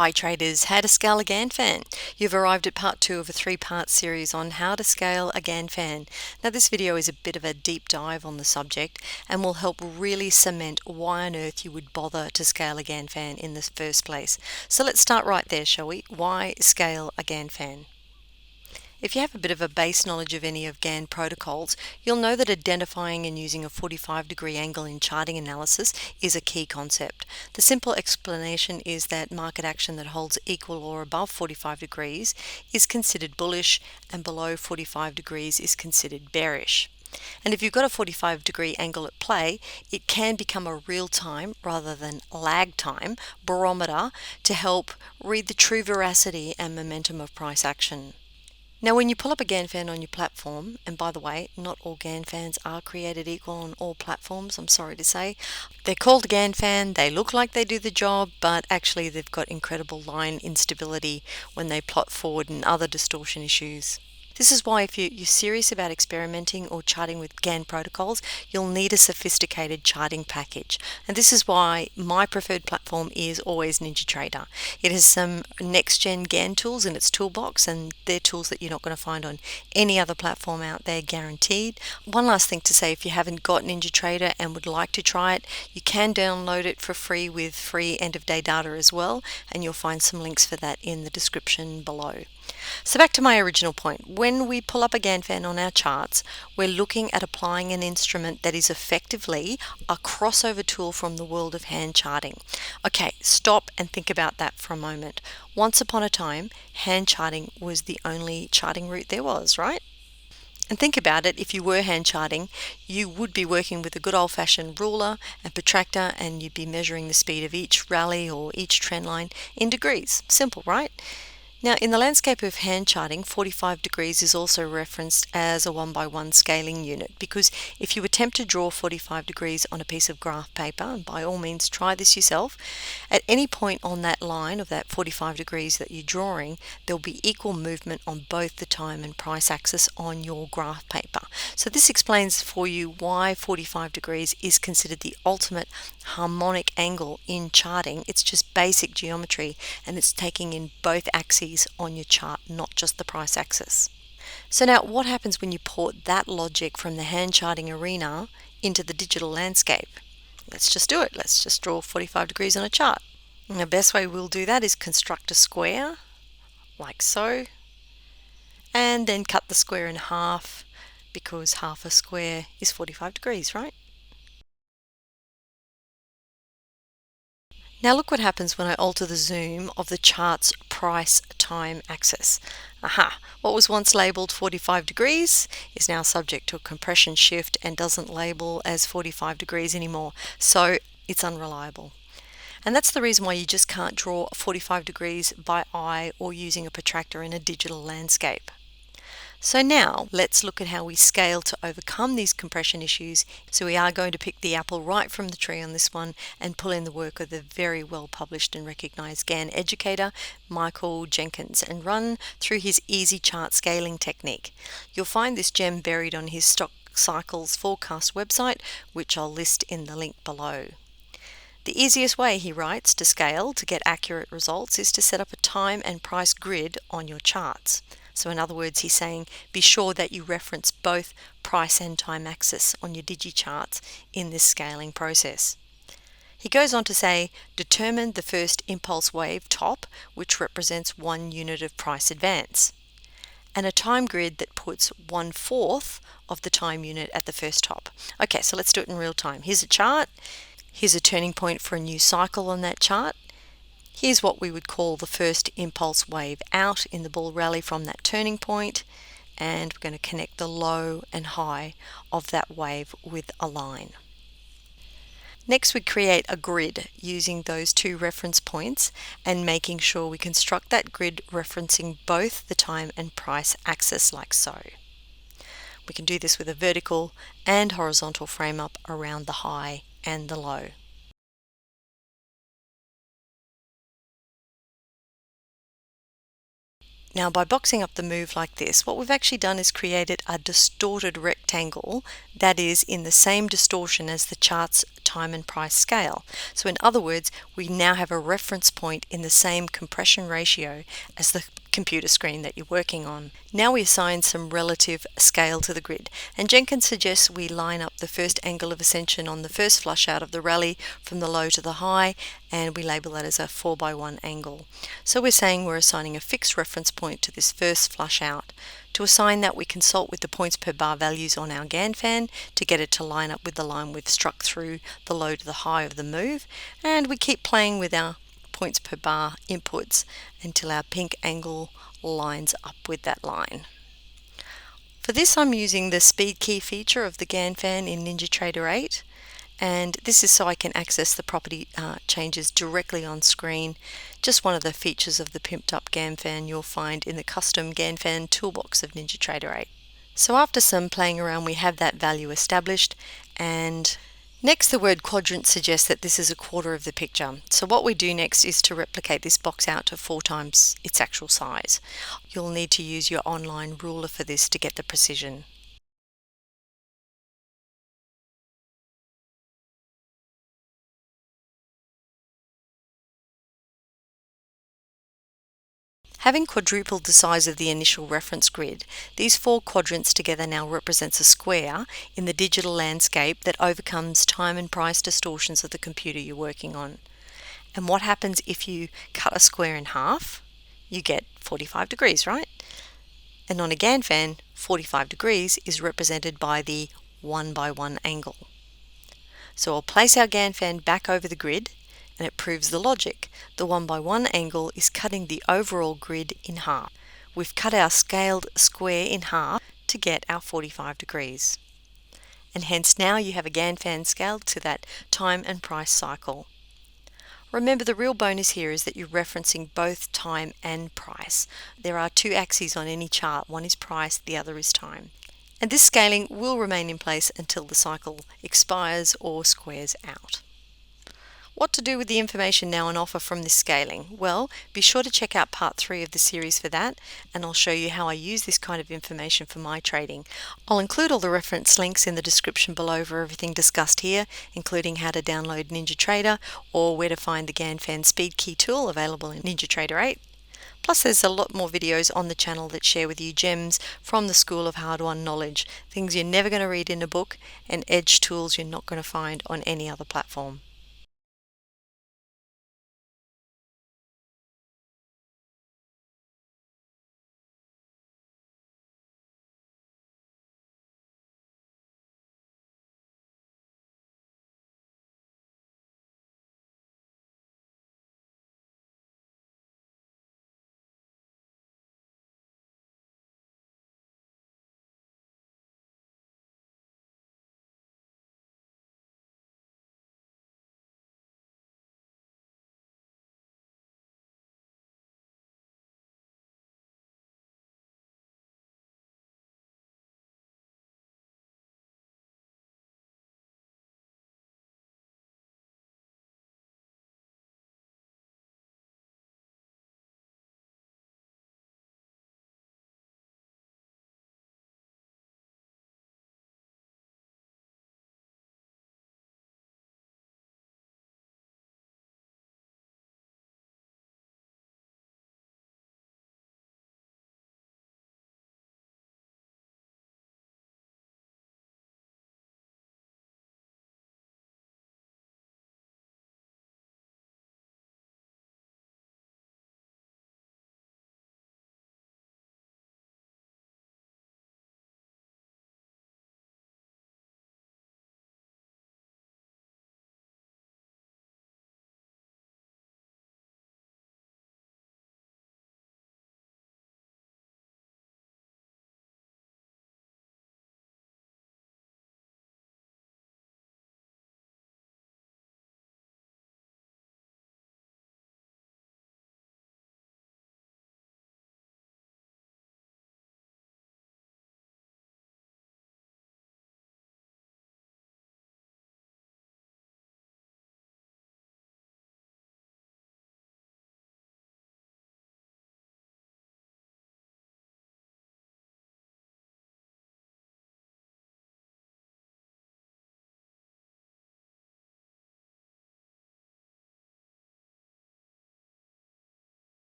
Hi traders, how to scale a Gann fan. You've arrived at part 2 of a 3-part series on how to scale a Gann fan. Now this video is a bit of a deep dive on the subject and will help really cement why on earth you would bother to scale a Gann fan in the first place. So let's start right there, shall we? Why scale a Gann fan? If you have a bit of a base knowledge of any of Gann protocols, you'll know that identifying and using a 45-degree angle in charting analysis is a key concept. The simple explanation is that market action that holds equal or above 45 degrees is considered bullish and below 45 degrees is considered bearish. And if you've got a 45-degree angle at play, it can become a real-time rather than lag time barometer to help read the true veracity and momentum of price action. Now when you pull up a Gann fan on your platform, and by the way, not all Gann fans are created equal on all platforms, I'm sorry to say. They're called Gann fan, they look like they do the job, but actually they've got incredible line instability when they plot forward and other distortion issues. This is why if you're serious about experimenting or charting with Gann protocols, you'll need a sophisticated charting package. And this is why my preferred platform is always NinjaTrader. It has some next-gen Gann tools in its toolbox, and they're tools that you're not going to find on any other platform out there, guaranteed. One last thing to say, if you haven't got NinjaTrader and would like to try it, you can download it for free with free end-of-day data as well, and you'll find some links for that in the description below. So back to my original point, when we pull up a Gann fan on our charts, we're looking at applying an instrument that is effectively a crossover tool from the world of hand charting. Okay, stop and think about that for a moment. Once upon a time, hand charting was the only charting route there was, right? And think about it, if you were hand charting, you would be working with a good old-fashioned ruler and protractor, and you'd be measuring the speed of each rally or each trend line in degrees. Simple, right? Now, in the landscape of hand charting, 45 degrees is also referenced as a 1-by-1 scaling unit, because if you attempt to draw 45 degrees on a piece of graph paper, and by all means try this yourself, at any point on that line of that 45 degrees that you're drawing, there'll be equal movement on both the time and price axis on your graph paper. So this explains for you why 45 degrees is considered the ultimate harmonic angle in charting. It's just basic geometry, and it's taking in both axes on your chart, not just the price axis. So now what happens when you port that logic from the hand charting arena into the digital landscape? Let's just do it. Let's just draw 45 degrees on a chart. And the best way we'll do that is construct a square like so, and then cut the square in half, because half a square is 45 degrees, right? Now look what happens when I alter the zoom of the chart's price time axis. Aha! What was once labelled 45 degrees is now subject to a compression shift and doesn't label as 45 degrees anymore, so it's unreliable. And that's the reason why you just can't draw 45 degrees by eye or using a protractor in a digital landscape. So now let's look at how we scale to overcome these compression issues. So we are going to pick the apple right from the tree on this one and pull in the work of the very well published and recognized Gann educator, Michael Jenkins, and run through his easy chart scaling technique. You'll find this gem buried on his Stock Cycles Forecast website, which I'll list in the link below. The easiest way, he writes, to scale to get accurate results is to set up a time and price grid on your charts. So in other words, he's saying be sure that you reference both price and time axis on your DigiCharts in this scaling process. He goes on to say, determine the first impulse wave top, which represents 1 unit of price advance, and a time grid that puts 1/4 of the time unit at the first top. Okay, so let's do it in real time. Here's a chart. Here's a turning point for a new cycle on that chart. Here's what we would call the first impulse wave out in the bull rally from that turning point, and we're going to connect the low and high of that wave with a line. Next, we create a grid using those 2 reference points and making sure we construct that grid referencing both the time and price axis like so. We can do this with a vertical and horizontal frame up around the high and the low. Now, by boxing up the move like this, what we've actually done is created a distorted rectangle that is in the same distortion as the chart's time and price scale. So in other words, we now have a reference point in the same compression ratio as the computer screen that you're working on. Now we assign some relative scale to the grid, and Jenkins suggests we line up the first angle of ascension on the first flush out of the rally from the low to the high, and we label that as a 4x1 angle. So we're saying we're assigning a fixed reference point to this first flush out. To assign that, we consult with the points per bar values on our Gann fan to get it to line up with the line we've struck through the low to the high of the move, and we keep playing with our points per bar inputs until our pink angle lines up with that line. For this, I'm using the speed key feature of the Gann fan in NinjaTrader 8, and this is so I can access the property changes directly on screen. Just one of the features of the pimped up Gann fan you'll find in the custom Gann Fan toolbox of NinjaTrader 8. So after some playing around, we have that value established, and next, the word quadrant suggests that this is a quarter of the picture. So what we do next is to replicate this box out to 4 times its actual size. You'll need to use your online ruler for this to get the precision. Having quadrupled the size of the initial reference grid, these 4 quadrants together now represents a square in the digital landscape that overcomes time and price distortions of the computer you're working on. And what happens if you cut a square in half? You get 45 degrees, right? And on a Gann fan, 45 degrees is represented by the 1x1 angle. So I'll place our Gann fan back over the grid, and it proves the logic. The 1x1 angle is cutting the overall grid in half. We've cut our scaled square in half to get our 45 degrees. And hence now you have a Gann fan scaled to that time and price cycle. Remember, the real bonus here is that you're referencing both time and price. There are 2 axes on any chart. One is price, the other is time. And this scaling will remain in place until the cycle expires or squares out. What to do with the information now on offer from this scaling? Well, be sure to check out part 3 of the series for that, and I'll show you how I use this kind of information for my trading. I'll include all the reference links in the description below for everything discussed here, including how to download NinjaTrader or where to find the Gann Fan Speed Key tool available in NinjaTrader 8. Plus, there's a lot more videos on the channel that share with you gems from the School of Hard-Won Knowledge, things you're never going to read in a book, and edge tools you're not going to find on any other platform.